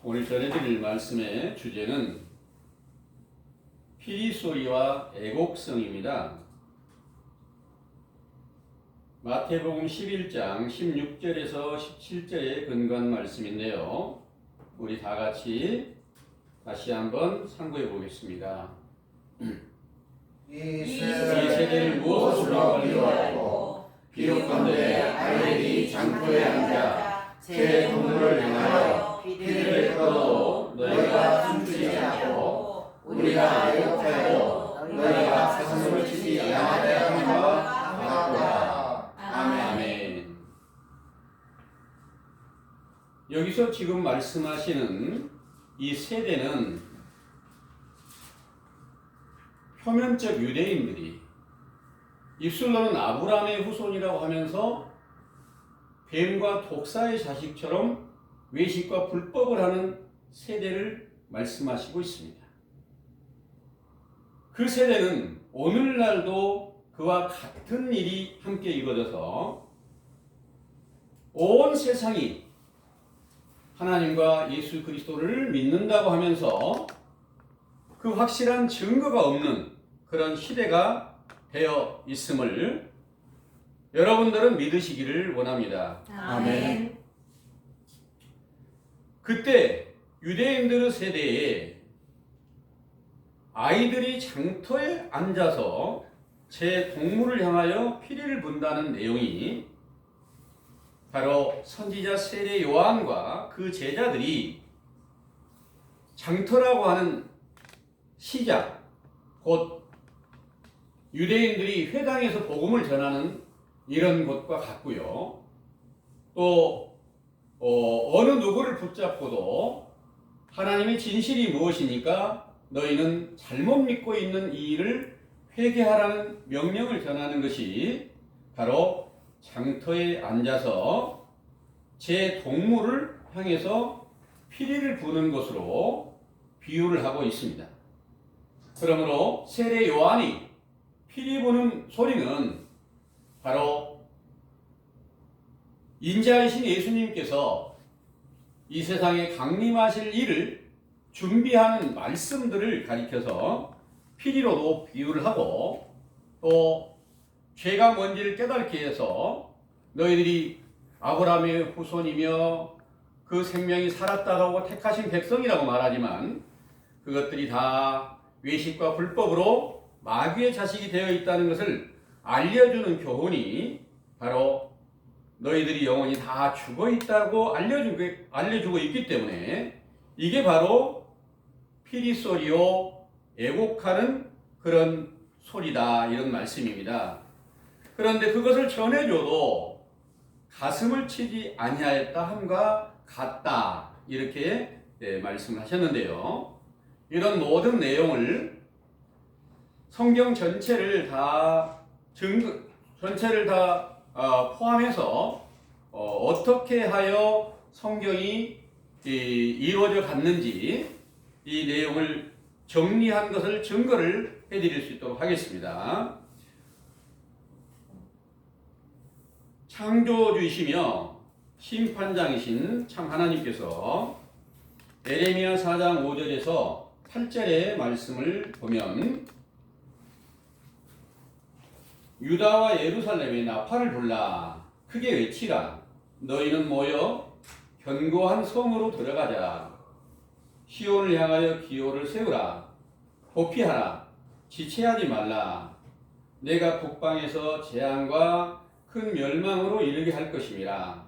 오늘 전해드릴 말씀의 주제는 피리소리와 애곡성입니다. 마태복음 11장 16절에서 17절에 근거한 말씀인데요. 우리 다 같이 다시 한번 상고해 보겠습니다. 이 세대를 무엇으로 미워하고 비록건대 아이들이 장터에 앉아 새 동물을 향하여 피리를 끓어도 너희가 춤추지 않고 우리가 애곡하여도 너희가 사슴을 치지 않아야 함과 같도다. 아멘. 여기서 지금 말씀하시는 이 세대는 표면적 유대인들이 입술로는 아브라함의 후손이라고 하면서 뱀과 독사의 자식처럼 외식과 불법을 하는 세대를 말씀하시고 있습니다. 그 세대는 오늘날도 그와 같은 일이 함께 이루어져서 온 세상이 하나님과 예수 그리스도를 믿는다고 하면서 그 확실한 증거가 없는 그런 시대가 되어 있음을 여러분들은 믿으시기를 원합니다. 아멘. 그때 유대인들의 세대에 아이들이 장터에 앉아서 제 동물을 향하여 피리를 분다는 내용이 바로 선지자 세례 요한과 그 제자들이 장터라고 하는 시작, 곧 유대인들이 회당에서 복음을 전하는 이런 곳과 같고요. 또 어느 누구를 붙잡고도 하나님의 진실이 무엇이니까 너희는 잘못 믿고 있는 이 일을 회개하라는 명령을 전하는 것이 바로 장터에 앉아서 제 동물을 향해서 피리를 부는 것으로 비유를 하고 있습니다. 그러므로 세례 요한이 피리 부는 소리는 바로 인자이신 예수님께서 이 세상에 강림하실 일을 준비하는 말씀들을 가리켜서 피리로도 비유를 하고 또 죄가 뭔지를 깨닫게 해서 너희들이 아브라함의 후손이며 그 생명이 살았다고 택하신 백성이라고 말하지만 그것들이 다 외식과 불법으로 마귀의 자식이 되어 있다는 것을 알려주는 교훈이 바로 너희들이 영원히 다 죽어 있다고 알려주고 있기 때문에 이게 바로 피리소리요 애곡하는 그런 소리다 이런 말씀입니다. 그런데 그것을 전해줘도 가슴을 치지 아니하였다 함과 같다 이렇게 말씀을 하셨는데요. 이런 모든 내용을 성경 전체를 다 포함해서 어떻게 하여 성경이 이루어져 갔는지 이 내용을 정리한 것을 증거를 해드릴 수 있도록 하겠습니다. 창조주이시며 심판장이신 참 하나님께서 에레미야 4장 5절에서 8절의 말씀을 보면 유다와 예루살렘에 나팔을 불라 크게 외치라 너희는 모여 견고한 성으로 들어가자 시온을 향하여 기호를 세우라 도피하라 지체하지 말라 내가 북방에서 재앙과 큰 멸망으로 이르게 할 것임이라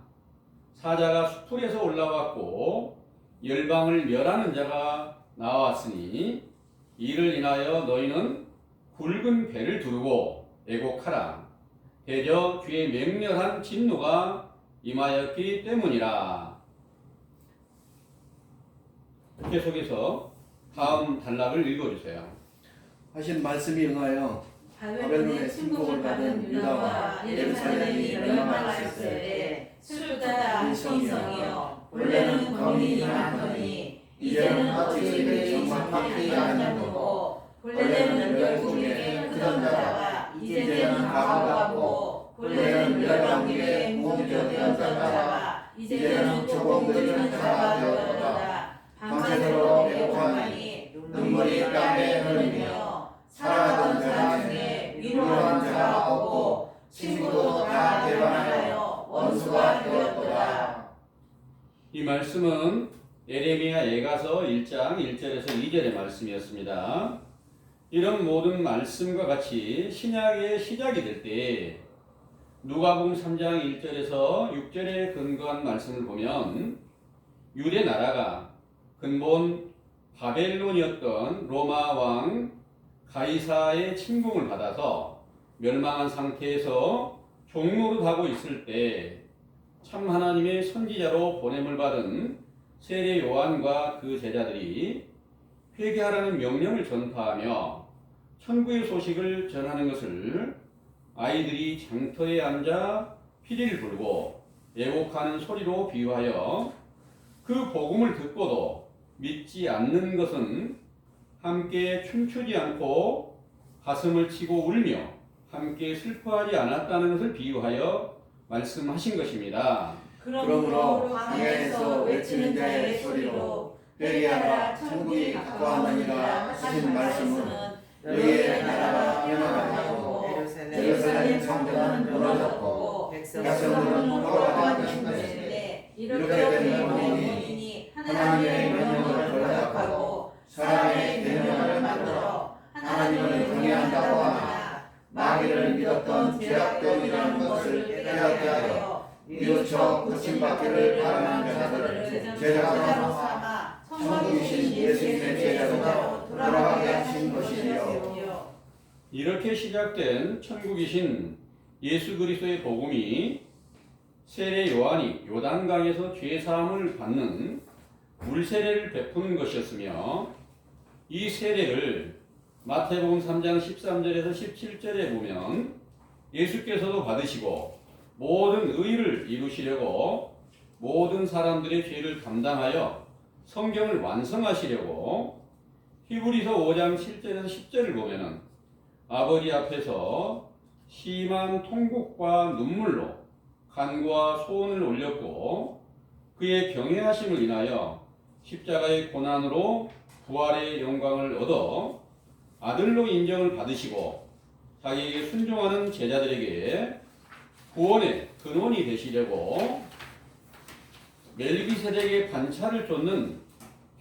사자가 수풀에서 올라왔고 열방을 멸하는 자가 나왔으니 이를 인하여 너희는 굵은 배를 두르고 애곡하라 대저 주의 맹렬한 진노가 임하였기 때문이라. 계속해서 다음 단락을 읽어주세요. 하신 말씀이 응하여 바벨론의 침공을 받은 유다와 예루살렘이 멸망하였을 때 슬프다 인성이여 본래는 거민이 많더니 이제는 어찌 그의 정막하게 하냐고 본래는 열국에 크던 자가 이제는 가호하고 본래는 열방길에 공교되었던 자가 이제는 조공 들이는 자가 되었도다 땀에 흘리며 살아가던 자라 중에 위로한 자가 없고 친구도 다 배반하여 원수가 되었도다. 이 말씀은 예레미야 예가서 1장 1절에서 2절의 말씀이었습니다. 이런 모든 말씀과 같이 신약의 시작이 될 때 누가복음 3장 1절에서 6절에 근거한 말씀을 보면 유대 나라가 근본 바벨론이었던 로마 왕 가이사의 침공을 받아서 멸망한 상태에서 종노릇하고 있을 때 참 하나님의 선지자로 보냄을 받은 세례 요한과 그 제자들이 회개하라는 명령을 전파하며 천국의 소식을 전하는 것을 아이들이 장터에 앉아 피리를 불고 애곡하는 소리로 비유하여 그 복음을 듣고도 믿지 않는 것은 함께 춤추지 않고 가슴을 치고 울며 함께 슬퍼하지 않았다는 것을 비유하여 말씀하신 것입니다. 그러므로 광야에서 외치는 자의 소리로 회개하라 천국이 가까웠느니라 하신 말씀은 너희의 나라가 변화하고 예루살렘 성전은 무너졌고 백성들은 돌아가는 것인데 이렇게 된 원인이 하나님의 명령을 거역하고 사람의 계명을 만들어 하나님을 경외한다고 하나 마귀를 믿었던 죄악됨이라는 것을 깨닫게 하여 이웃쳐 고침받기를 바라는 자들을 제자로 삼아 천국이신 예수님의 제자로 돌아가게 하신 것이요. 이렇게 시작된 천국이신 예수 그리스도의 복음이 세례 요한이 요단강에서 죄 사함을 받는 물세례를 베푸는 것이었으며 이 세례를 마태복음 3장 13절에서 17절에 보면 예수께서도 받으시고 모든 의를 이루시려고 모든 사람들의 죄를 담당하여 성경을 완성하시려고 히브리서 5장 7절에서 10절을 보면은 아버지 앞에서 심한 통곡과 눈물로 간구와 소원을 올렸고 그의 경외하심을 인하여 십자가의 고난으로 부활의 영광을 얻어 아들로 인정을 받으시고 자기에게 순종하는 제자들에게 구원의 근원이 되시려고 멜기세덱의 반차를 쫓는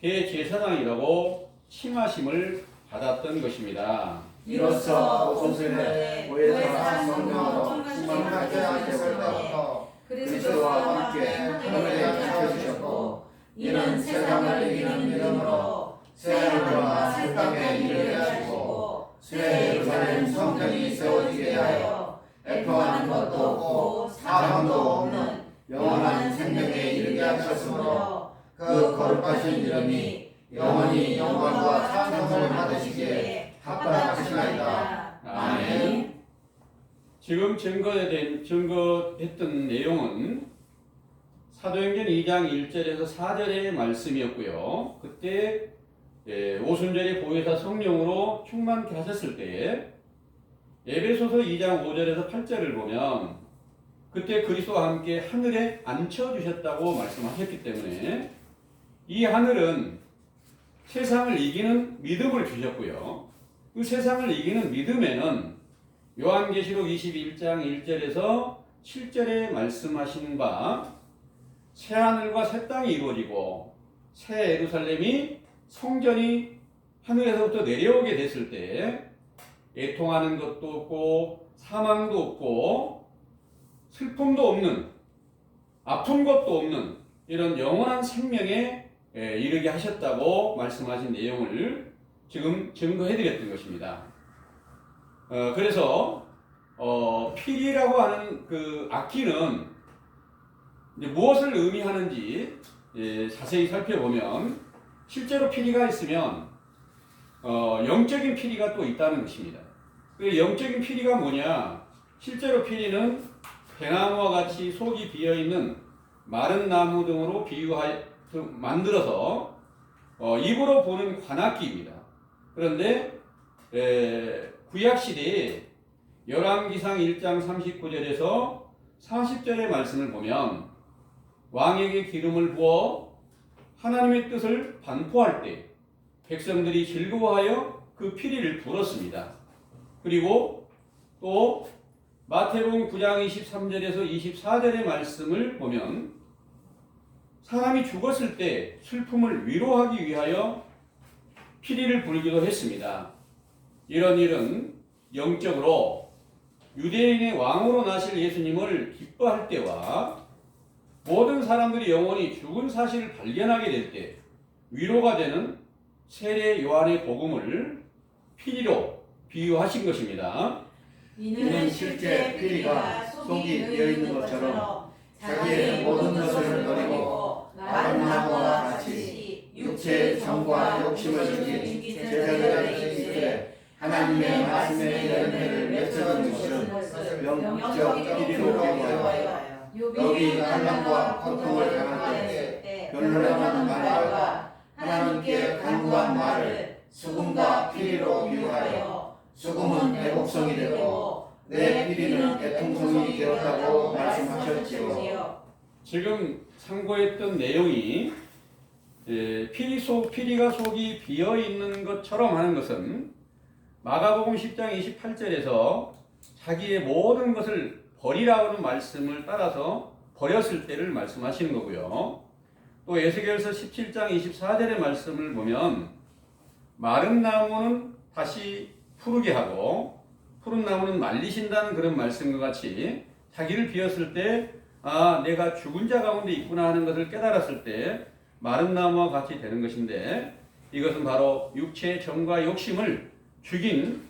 대제사장이라고 칭하심을 받았던 것입니다. 이로써 오순절에 보혜사 성령으로 충만하게 하실 때부터 그리스도와 함께 하늘에 지켜주셨고 이는 세상을 이기는 믿음으로 새 하늘과 새 땅에 이르게 하시고 새 예루살렘 성전이 세워지게 하여 애통하는 것도 없고 사망도 없는 영원한 생명에 이르게 하셨으므로 그 거룩하신 이름이 영원히 영광과 찬송을 받으시기에 합당하시나이다. 아멘. 지금 증거했던 내용은 사도행전 2장 1절에서 4절의 말씀이었고요. 그때 오순절에 보혜사 성령으로 충만케 하셨을 때 에베소서 2장 5절에서 8절을 보면 그때 그리스도와 함께 하늘에 앉혀주셨다고 말씀하셨기 때문에 이 하늘은 세상을 이기는 믿음을 주셨고요. 그 세상을 이기는 믿음에는 요한계시록 21장 1절에서 7절에 말씀하신 바 새하늘과 새 땅이 이루어지고 새 예루살렘이 성전이 하늘에서부터 내려오게 됐을 때 애통하는 것도 없고 사망도 없고 슬픔도 없는 아픈 것도 없는 이런 영원한 생명에 이르게 하셨다고 말씀하신 내용을 지금 증거해드렸던 것입니다. 그래서 피리라고 하는 그 악기는 이제 무엇을 의미하는지 자세히 살펴보면 실제로 피리가 있으면 영적인 피리가 또 있다는 것입니다. 그 영적인 피리가 뭐냐? 실제로 피리는 대나무와 같이 속이 비어있는 마른 나무 등으로 만들어서 입으로 부는 관악기입니다. 그런데 구약시대에 열왕기상 1장 39절에서 40절의 말씀을 보면 왕에게 기름을 부어 하나님의 뜻을 반포할 때 백성들이 즐거워하여 그 피리를 불었습니다. 그리고 또 마태복음 9장 23절에서 24절의 말씀을 보면 사람이 죽었을 때 슬픔을 위로하기 위하여 피리를 불기도 했습니다. 이런 일은 영적으로 유대인의 왕으로 나실 예수님을 기뻐할 때와 모든 사람들이 영원히 죽은 사실을 발견하게 될 때 위로가 되는 세례 요한의 복음을 피리로 비유하신 것입니다. 이는 실제 피리가 속이 비어있는 것처럼 자기의 모든 것을 버리고 마른 나무와 같이 육체의 정과 욕심을 죽인 제자들에게 이르되 하나님의 말씀의 열매를 맺어주는 것은 영적 피리로 비유하여 여기 환난과 고통을 당할 때 변론하는 말과 하나님께 간구한 말을 수금과 피리로 비유하여 수금은 애곡성이 되고 내 피리는 애통성이 되었다고 말씀하셨지요. 지금 참고했던 내용이 피리가 속이 비어 있는 것처럼 하는 것은 마가복음 10장 28절에서 자기의 모든 것을 버리라는 말씀을 따라서 버렸을 때를 말씀하시는 거고요. 또 에스겔서 17장 24절의 말씀을 보면 마른 나무는 다시 푸르게 하고 푸른 나무는 말리신다는 그런 말씀과 같이 자기를 비웠을 때 내가 죽은 자 가운데 있구나 하는 것을 깨달았을 때 마른 나무와 같이 되는 것인데 이것은 바로 육체의 정과 욕심을 죽인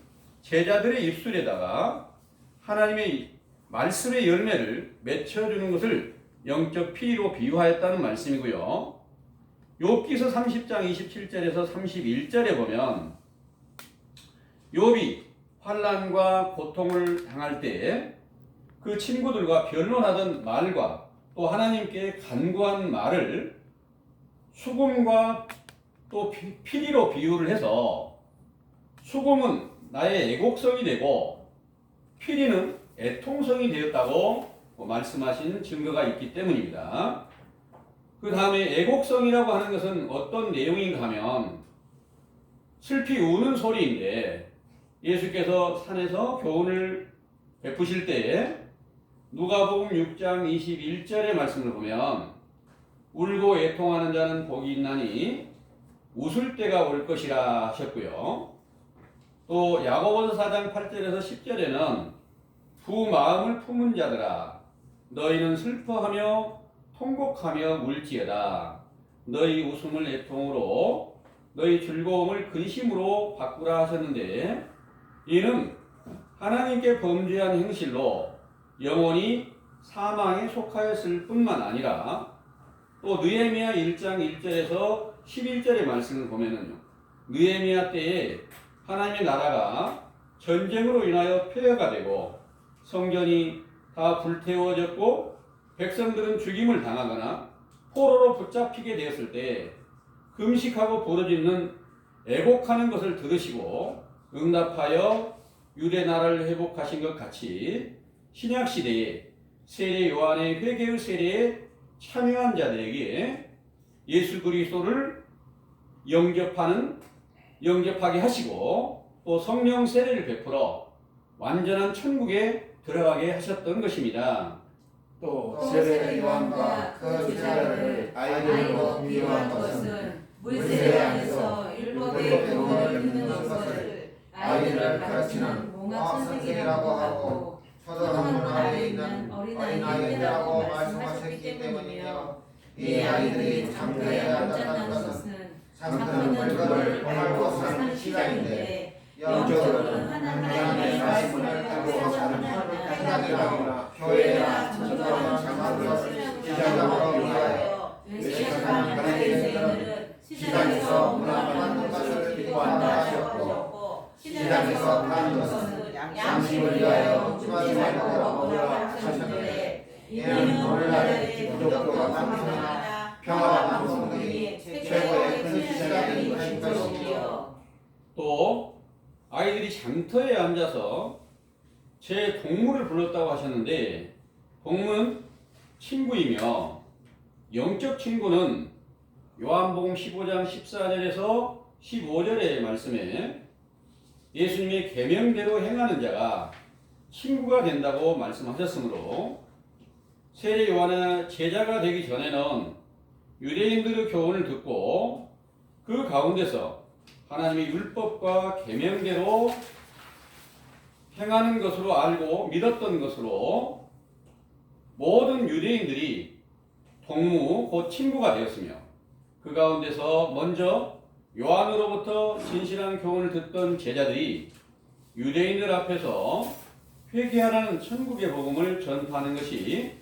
제자들의 입술에다가 하나님의 말씀의 열매를 맺혀주는 것을 영적 피리로 비유하였다는 말씀이고요. 욥기서 30장 27절에서 31절에 보면 욥이 환난과 고통을 당할 때 그 친구들과 변론하던 말과 또 하나님께 간구한 말을 수금과 또 피리로 비유를 해서 수금은 나의 애곡성이 되고 피리는 애통성이 되었다고 말씀하신 증거가 있기 때문입니다. 그 다음에 애곡성이라고 하는 것은 어떤 내용인가 하면 슬피 우는 소리인데 예수께서 산에서 교훈을 베푸실 때에 누가복음 6장 21절의 말씀을 보면 울고 애통하는 자는 복이 있나니 웃을 때가 올 것이라 하셨고요. 또 야고보서 4장 8절에서 10절에는 두 마음을 품은 자들아 너희는 슬퍼하며 통곡하며 울지어다 너희 웃음을 애통으로 너희 즐거움을 근심으로 바꾸라 하셨는데 이는 하나님께 범죄한 행실로 영원히 사망에 속하였을 뿐만 아니라 또 느헤미야 1장 1절에서 11절의 말씀을 보면은 느헤미야 때에 하나님의 나라가 전쟁으로 인하여 폐허가 되고 성전이 다 불태워졌고 백성들은 죽임을 당하거나 포로로 붙잡히게 되었을 때 금식하고 부르짖는 애곡하는 것을 들으시고 응답하여 유대 나라를 회복하신 것 같이 신약 시대에 세례 요한의 회개의 세례에 참여한 자들에게 예수 그리스도를 영접하게 하시고 또 성령 세례를 베풀어 완전한 천국에 들어가게 하셨던 것입니다. 또 세례 요한과 그 제자를 아이들로 비유한 것은 물세례 안에서 율법의 교훈을 듣는 것을 아이들을 가르치는 몽학 선생이라고 하고 초등학문 아래에 있는 어린아이들이라고 말씀하셨기 때문이며 이 아이들이 장터에 앉았다는 것은 장터는 물건을 팔고 사는 시간인데 영적으로는 하나님의 말씀을 듣고 사는 신앙이라거나 교회나 전도하는 장소를 시장으로 위하여 외식하는 바리새인들은 시장에서 문화받는 것을 기뻐한다 하셨고 시장에서 파는 것은 양심을 위하여 죽지 말고 먹으라 하셨는데 이는 오늘날의 기독교가 방송하나 평화 방송이 최고의 큰 시장이 된 것이지요. 또 아이들이 장터에 앉아서 제 동물을 불렀다고 하셨는데 동물은 친구이며 영적 친구는 요한복음 15장 14절에서 15절의 말씀에 예수님의 계명대로 행하는 자가 친구가 된다고 말씀하셨으므로 세례 요한의 제자가 되기 전에는 유대인들의 교훈을 듣고 그 가운데서 하나님의 율법과 계명대로 행하는 것으로 알고 믿었던 것으로 모든 유대인들이 동무 곧 친구가 되었으며 그 가운데서 먼저 요한으로부터 진실한 교훈을 듣던 제자들이 유대인들 앞에서 회개하라는 천국의 복음을 전파하는 것이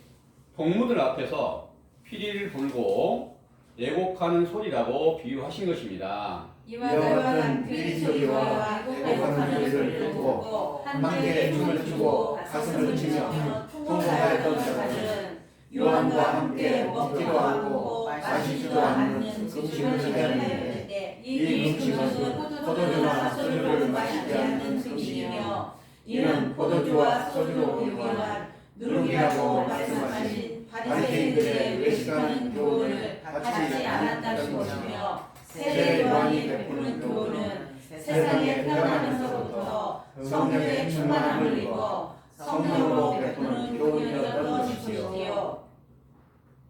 동무들 앞에서 피리를 불고 애곡하는 소리라고 비유하신 것입니다. 이와 같은 피리 소리와 애곡하는 소리를 듣고 함께 춤을 추고 가슴을 치며 통곡하였던 자들은 요한과 함께 먹지도 않고 마시지도 않는 음식을 해야하는데 이 음식은 포도주와 소주를 마시지 않는 음식이며 이는 포도주와 소주로 유명한 누룩이라고 말씀하신 바리새인들의 외식하는 교훈을 받지 않았다는 것이며 세례 요한이 베푸는 교훈은 세상에 태어나면서부터 성령의 충만함을 입어 성령으로 베푸는 교훈이었던 것이지요.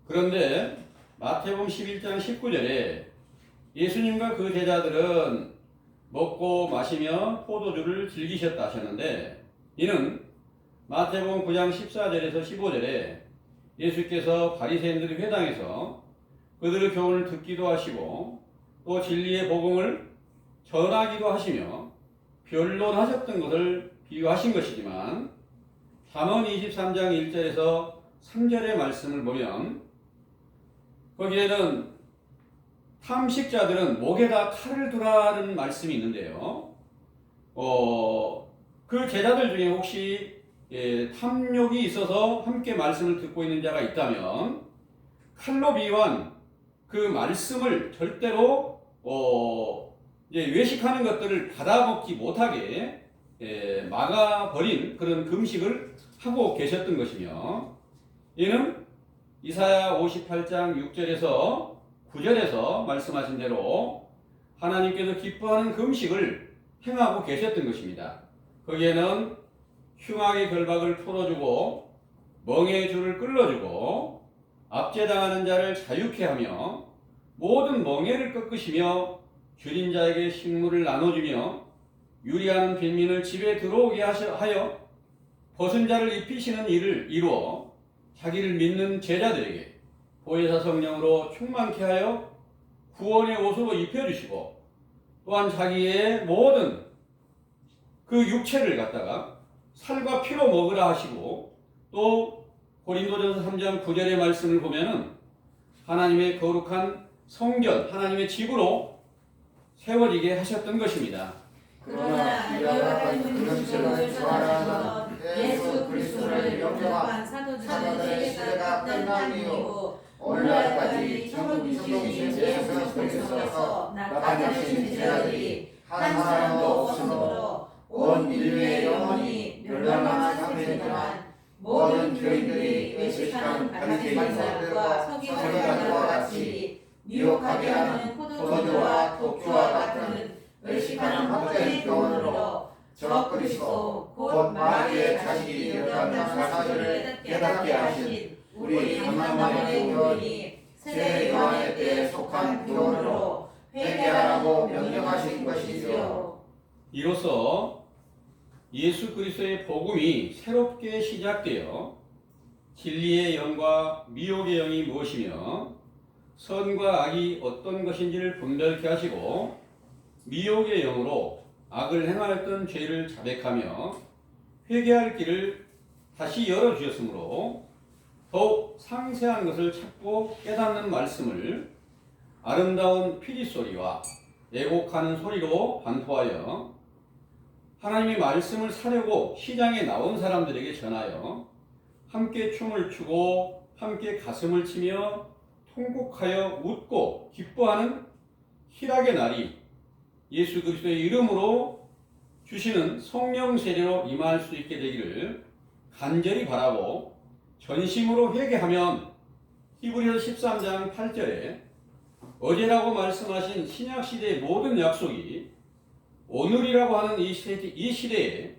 그런데 마태복음 11장 19절에 예수님과 그 제자들은 먹고 마시며 포도주를 즐기셨다 하셨는데 이는 마태복음 9장 14절에서 15절에 예수께서 바리새인들의 회당에서 그들의 교훈을 듣기도 하시고 또 진리의 복음을 전하기도 하시며 변론하셨던 것을 비유하신 것이지만 잠언 23장 1절에서 3절의 말씀을 보면 거기에는 탐식자들은 목에다 칼을 두라는 말씀이 있는데요. 그 제자들 중에 혹시 탐욕이 있어서 함께 말씀을 듣고 있는 자가 있다면 칼로 비유한 그 말씀을 절대로 외식하는 것들을 받아먹지 못하게 막아버린 그런 금식을 하고 계셨던 것이며 이는 이사야 58장 6절에서 9절에서 말씀하신 대로 하나님께서 기뻐하는 금식을 행하고 계셨던 것입니다. 거기에는 흉악의 결박을 풀어주고 멍에의 줄을 끌어주고 압제당하는 자를 자유케 하며 모든 멍에를 꺾으시며 줄인 자에게 식물을 나눠주며 유리하는 빈민을 집에 들어오게 하여 벗은 자를 입히시는 일을 이루어 자기를 믿는 제자들에게 보혜사 성령으로 충만케 하여 구원의 옷으로 입혀주시고 또한 자기의 모든 그 육체를 갖다가 살과 피로 먹으라 하시고 또 고린도전서 3장 9절의 말씀을 보면은 하나님의 거룩한 성전, 하나님의 집으로 세워지게 하셨던 것입니다. 그러나 이와 같은 금식을 수하라는 예수 그리스도를 영접한 사도들의 시대가 끝난 이후 오늘날까지 천국이신 예수 그리스도께서 나타내신 제자들이 한 사람도 없으므로 온 인류의 영혼이 멸망한 상태이지만 모든 교인들이 외식하는 바리새인들과 서기관들과 같이 미혹하게 하는 포도주와 독주와 같은 외식하는 헛된 교훈으로 저 그리스도 곧 마리아의 자식이 되었다는 사실을 깨닫게 하신 우리 강남만의 교훈이 세례 요한의 때에 속한 교훈으로 회개하라고 명령하신 것이지요. 이로써 예수 그리스도의 복음이 새롭게 시작되어 진리의 영과 미혹의 영이 무엇이며 선과 악이 어떤 것인지를 분별케 하시고 미혹의 영으로 악을 행하였던 죄를 자백하며 회개할 길을 다시 열어주셨으므로 더욱 상세한 것을 찾고 깨닫는 말씀을 아름다운 피리 소리와 애곡하는 소리로 반포하여 하나님의 말씀을 사려고 시장에 나온 사람들에게 전하여 함께 춤을 추고 함께 가슴을 치며 통곡하여 웃고 기뻐하는 희락의 날이 예수 그리스도의 이름으로 주시는 성령 세례로 임할 수 있게 되기를 간절히 바라고 전심으로 회개하면 히브리서 13장 8절에 어제라고 말씀하신 신약시대의 모든 약속이 오늘이라고 하는 이 시대에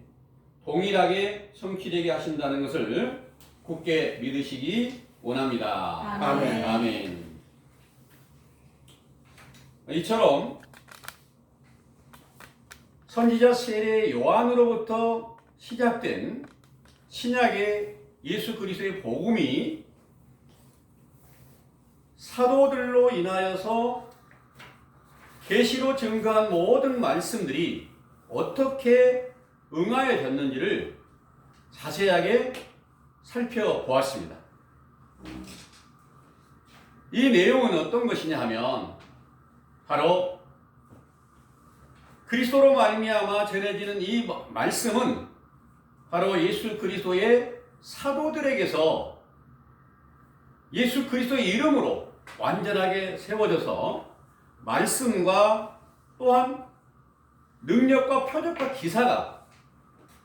동일하게 성취되게 하신다는 것을 굳게 믿으시기 원합니다. 아멘. 아멘. 이처럼 선지자 세례 요한으로부터 시작된 신약의 예수 그리스도의 복음이 사도들로 인하여서 계시로 증거한 모든 말씀들이 어떻게 응하여졌는지를 자세하게 살펴보았습니다. 이 내용은 어떤 것이냐 하면 바로 그리스도로 말미암아 전해지는 이 말씀은 바로 예수 그리스도의 사도들에게서 예수 그리스도의 이름으로 완전하게 세워져서 말씀과 또한 능력과 표적과 기사가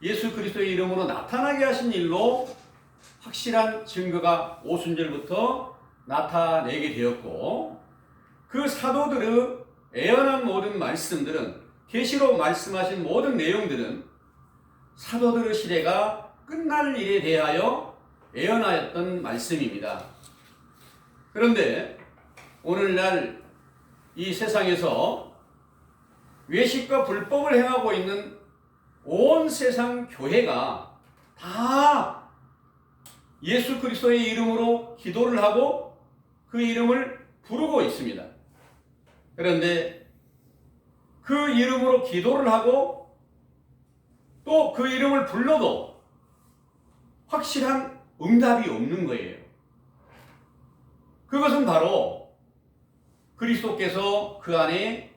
예수 그리스도의 이름으로 나타나게 하신 일로 확실한 증거가 오순절부터 나타내게 되었고, 그 사도들의 애언한 모든 말씀들은, 계시로 말씀하신 모든 내용들은 사도들의 시대가 끝날 일에 대하여 애언하였던 말씀입니다. 그런데 오늘날 이 세상에서 외식과 불법을 행하고 있는 온 세상 교회가 다 예수 그리스도의 이름으로 기도를 하고 그 이름을 부르고 있습니다. 그런데 그 이름으로 기도를 하고 또 그 이름을 불러도 확실한 응답이 없는 거예요. 그것은 바로 그리스도께서 그 안에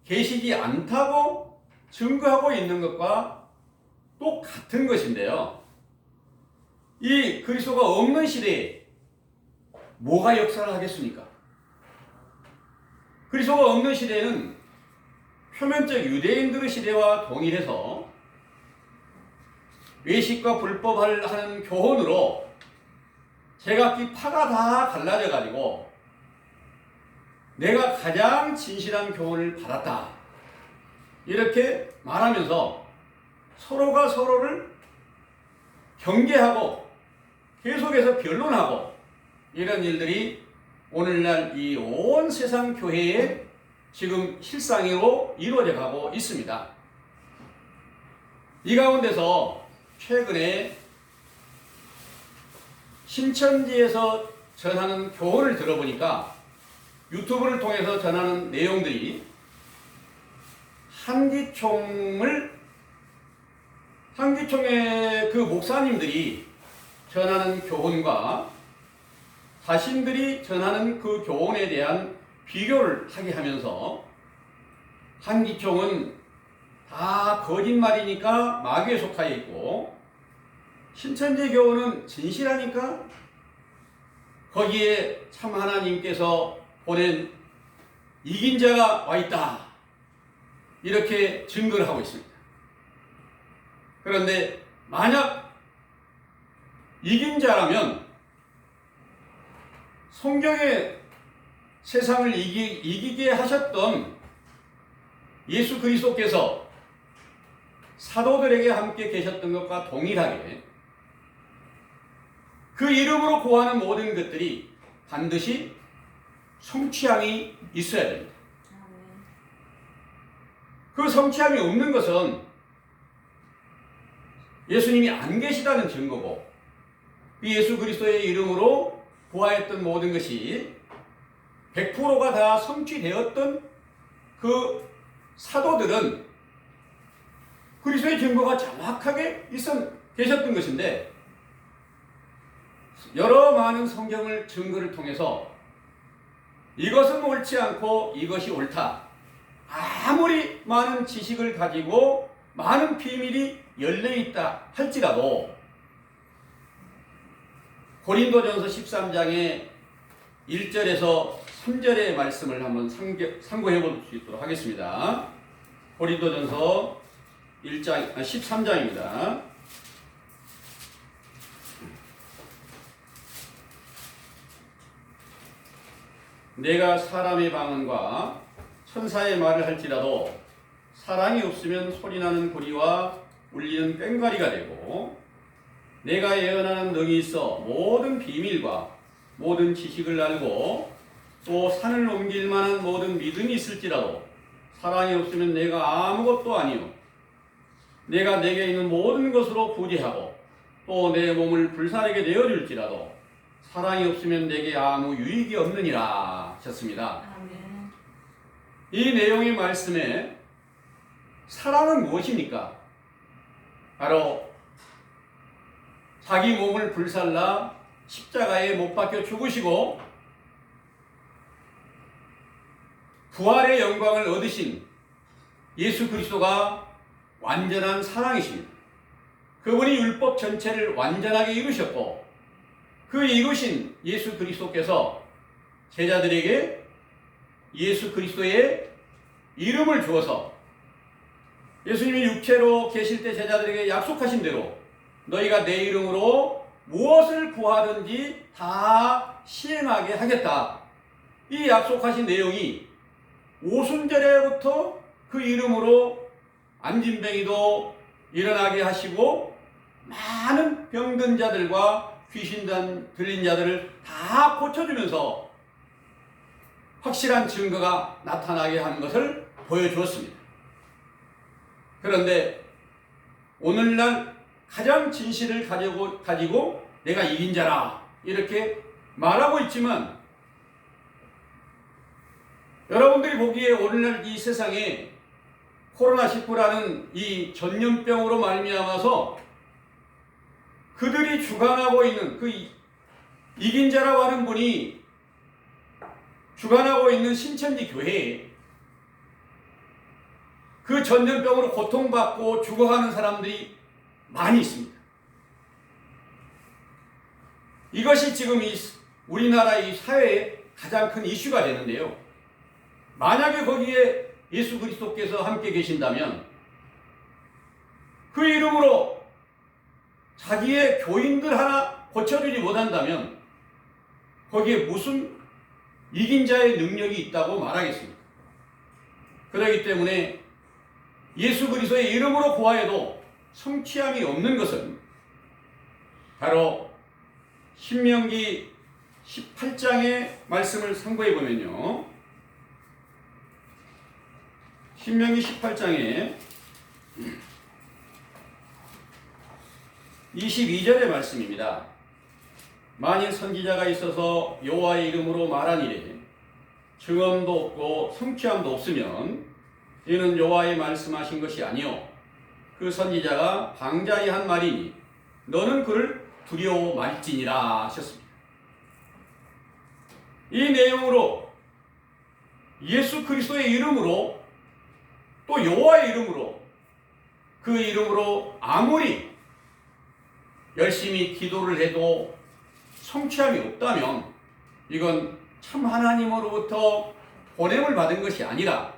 계시지 않다고 증거하고 있는 것과 똑같은 것인데요. 이 그리스도가 없는 시대에 뭐가 역사를 하겠습니까? 그리스도가 없는 시대에는 표면적 유대인들의 시대와 동일해서 외식과 불법을 하는 교훈으로 제각기 파가 다 갈라져 가지고 내가 가장 진실한 교훈을 받았다, 이렇게 말하면서 서로가 서로를 경계하고 계속해서 변론하고 이런 일들이 오늘날 이 온 세상 교회에 지금 실상으로 이루어져 가고 있습니다. 이 가운데서 최근에 신천지에서 전하는 교훈을 들어보니까, 유튜브를 통해서 전하는 내용들이 한기총의 그 목사님들이 전하는 교훈과 자신들이 전하는 그 교훈에 대한 비교를 하게 하면서, 한기총은 다 거짓말이니까 마귀에 속하여 있고, 신천지 교훈은 진실하니까 거기에 참 하나님께서 보낸 이긴 자가 와 있다, 이렇게 증거를 하고 있습니다. 그런데 만약 이긴 자라면 성경에 세상을 이기게 하셨던 예수 그리스도께서 사도들에게 함께 계셨던 것과 동일하게 그 이름으로 구하는 모든 것들이 반드시 성취함이 있어야 됩니다. 그 성취함이 없는 것은 예수님이 안 계시다는 증거고, 예수 그리스도의 이름으로 구하였던 모든 것이 100%가 다 성취되었던 그 사도들은 그리스도의 증거가 정확하게 계셨던 것인데, 여러 많은 성경을 증거를 통해서 이것은 옳지 않고 이것이 옳다, 아무리 많은 지식을 가지고 많은 비밀이 열려있다 할지라도 고린도전서 13장의 1절에서 3절의 말씀을 한번 참고해 볼 수 있도록 하겠습니다. 고린도전서 13장입니다. 내가 사람의 방언과 천사의 말을 할지라도 사랑이 없으면 소리나는 고리와 울리는 꽹과리가 되고, 내가 예언하는 능이 있어 모든 비밀과 모든 지식을 알고 또 산을 옮길 만한 모든 믿음이 있을지라도 사랑이 없으면 내가 아무것도 아니요 내가 내게 있는 모든 것으로 부지하고 또 내 몸을 불사르게 내어줄지라도 사랑이 없으면 내게 아무 유익이 없느니라 하셨습니다. 아멘. 이 내용의 말씀에 사랑은 무엇입니까? 바로 자기 몸을 불살라 십자가에 못 박혀 죽으시고 부활의 영광을 얻으신 예수 그리스도가 완전한 사랑이십니다. 그분이 율법 전체를 완전하게 이루셨고 그 이루신 예수 그리스도께서 제자들에게 예수 그리스도의 이름을 주어서 예수님이 육체로 계실 때 제자들에게 약속하신 대로 너희가 내 이름으로 무엇을 구하든지 다 시행하게 하겠다. 이 약속하신 내용이 오순절에부터 그 이름으로 안진뱅이도 일어나게 하시고 많은 병든 자들과 귀신 들린 자들을 다 고쳐주면서 확실한 증거가 나타나게 하는 것을 보여주었습니다. 그런데 오늘날 가장 진실을 가지고 내가 이긴 자라 이렇게 말하고 있지만 여러분들이 보기에 오늘날 이 세상에 코로나19라는 이 전염병으로 말미암아서 그들이 주관하고 있는 그 이긴 자라고 하는 분이 주관하고 있는 신천지 교회에 그 전염병으로 고통받고 죽어가는 사람들이 많이 있습니다. 이것이 지금 우리나라 이 사회의 가장 큰 이슈가 되는데요. 만약에 거기에 예수 그리스도께서 함께 계신다면 그 이름으로 자기의 교인들 하나 고쳐주지 못한다면 거기에 무슨 이긴 자의 능력이 있다고 말하겠습니까? 그렇기 때문에 예수 그리스도의 이름으로 구하여도 성취함이 없는 것은 바로 신명기 18장의 말씀을 참고해 보면요. 신명기 18장에 22절의 말씀입니다. 만일 선지자가 있어서 여호와의 이름으로 말하니래 증언도 없고 성취함도 없으면 이는 여호와의 말씀하신 것이 아니요 그 선지자가 방자히 한 말이니 너는 그를 두려워 말지니라 하셨습니다. 이 내용으로 예수 그리스도의 이름으로 또 여호와의 이름으로 그 이름으로 아무리 열심히 기도를 해도 성취함이 없다면 이건 참 하나님으로부터 보냄을 받은 것이 아니라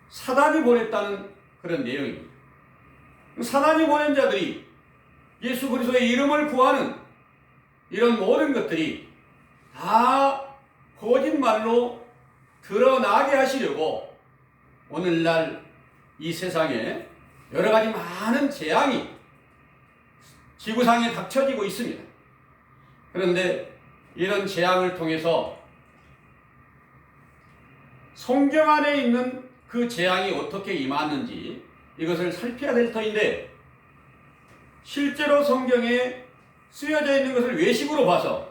사단이 보냈다는 그런 내용입니다. 사단이 보낸 자들이 예수 그리스도의 이름을 구하는 이런 모든 것들이 다 거짓말로 드러나게 하시려고 오늘날 이 세상에 여러 가지 많은 재앙이 지구상에 닥쳐지고 있습니다. 그런데 이런 재앙을 통해서 성경 안에 있는 그 재앙이 어떻게 임하는지 이것을 살펴야 될 터인데 실제로 성경에 쓰여져 있는 것을 외식으로 봐서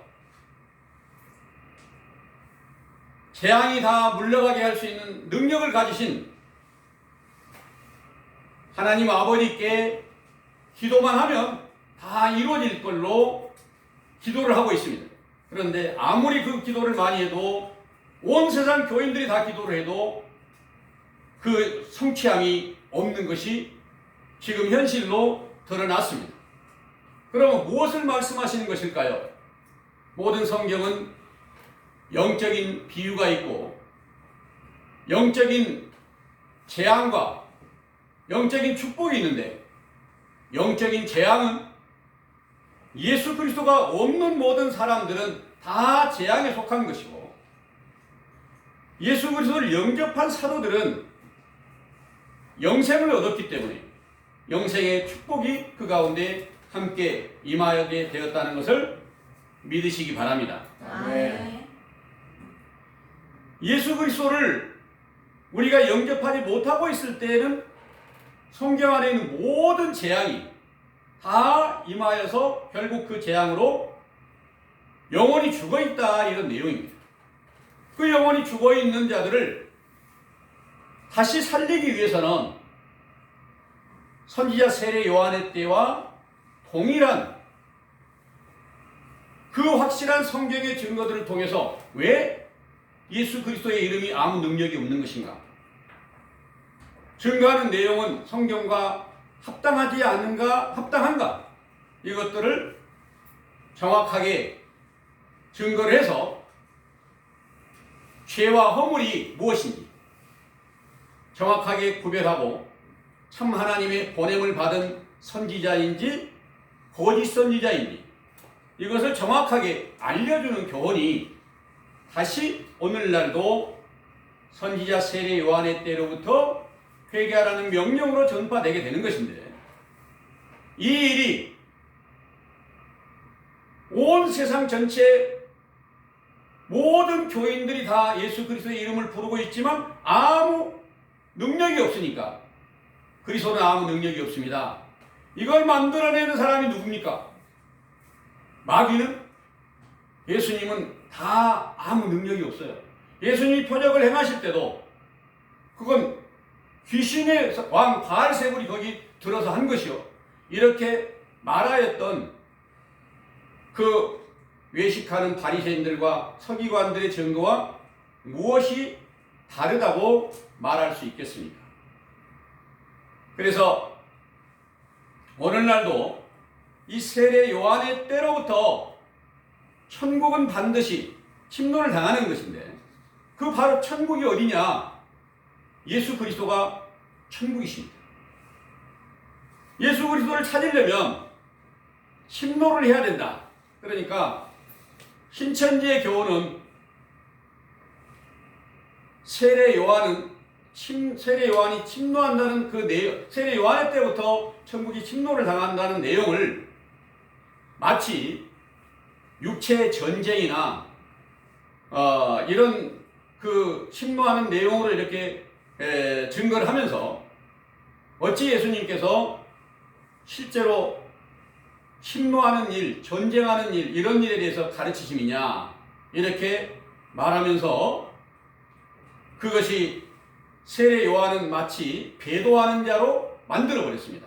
재앙이 다 물러가게 할 수 있는 능력을 가지신 하나님 아버지께 기도만 하면 다 이루어질 걸로 기도를 하고 있습니다. 그런데 아무리 그 기도를 많이 해도 온 세상 교인들이 다 기도를 해도 그 성취함이 없는 것이 지금 현실로 드러났습니다. 그러면 무엇을 말씀하시는 것일까요? 모든 성경은 영적인 비유가 있고 영적인 재앙과 영적인 축복이 있는데 영적인 재앙은 예수 그리스도가 없는 모든 사람들은 다 재앙에 속한 것이고 예수 그리스도를 영접한 사도들은 영생을 얻었기 때문에 영생의 축복이 그 가운데 함께 임하게 되었다는 것을 믿으시기 바랍니다. 아멘. 예수 그리스도를 우리가 영접하지 못하고 있을 때에는 성경 안에 있는 모든 재앙이 다 임하여서 결국 그 재앙으로 영원히 죽어있다, 이런 내용입니다. 그 영원히 죽어있는 자들을 다시 살리기 위해서는 선지자 세례 요한의 때와 동일한 그 확실한 성경의 증거들을 통해서 왜 예수 그리스도의 이름이 아무 능력이 없는 것인가? 증거하는 내용은 성경과 합당하지 않은가, 합당한가? 이것들을 정확하게 증거를 해서 죄와 허물이 무엇인지 정확하게 구별하고 참 하나님의 보냄을 받은 선지자인지 거짓 선지자인지 이것을 정확하게 알려주는 교훈이 다시 오늘날도 선지자 세례 요한의 때로부터 회개하라는 명령으로 전파되게 되는 것인데, 이 일이 온 세상 전체 모든 교인들이 다 예수 그리스도의 이름을 부르고 있지만 아무 능력이 없으니까, 그리스도는 아무 능력이 없습니다. 이걸 만들어내는 사람이 누굽니까? 마귀는? 예수님은 다 아무 능력이 없어요. 예수님이 표적을 행하실 때도 그건 귀신의 왕 바알세불이 거기 들어서 한 것이요, 이렇게 말하였던 그 외식하는 바리새인들과 서기관들의 증거와 무엇이 다르다고 말할 수 있겠습니까? 그래서 오늘날도 이 세례 요한의 때로부터 천국은 반드시 침노를 당하는 것인데, 그 바로 천국이 어디냐? 예수 그리스도가 천국이십니다. 예수 그리스도를 찾으려면 침노를 해야 된다. 그러니까 신천지의 교훈은 세례 요한이 침노한다는 그 내용, 세례 요한의 때부터 천국이 침노를 당한다는 내용을 마치 육체 전쟁이나 이런 그 침노하는 내용으로 이렇게 증거를 하면서 어찌 예수님께서 실제로 침노하는 일, 전쟁하는 일, 이런 일에 대해서 가르치심이냐, 이렇게 말하면서 그것이 세례 요한은 마치 배도하는 자로 만들어 버렸습니다.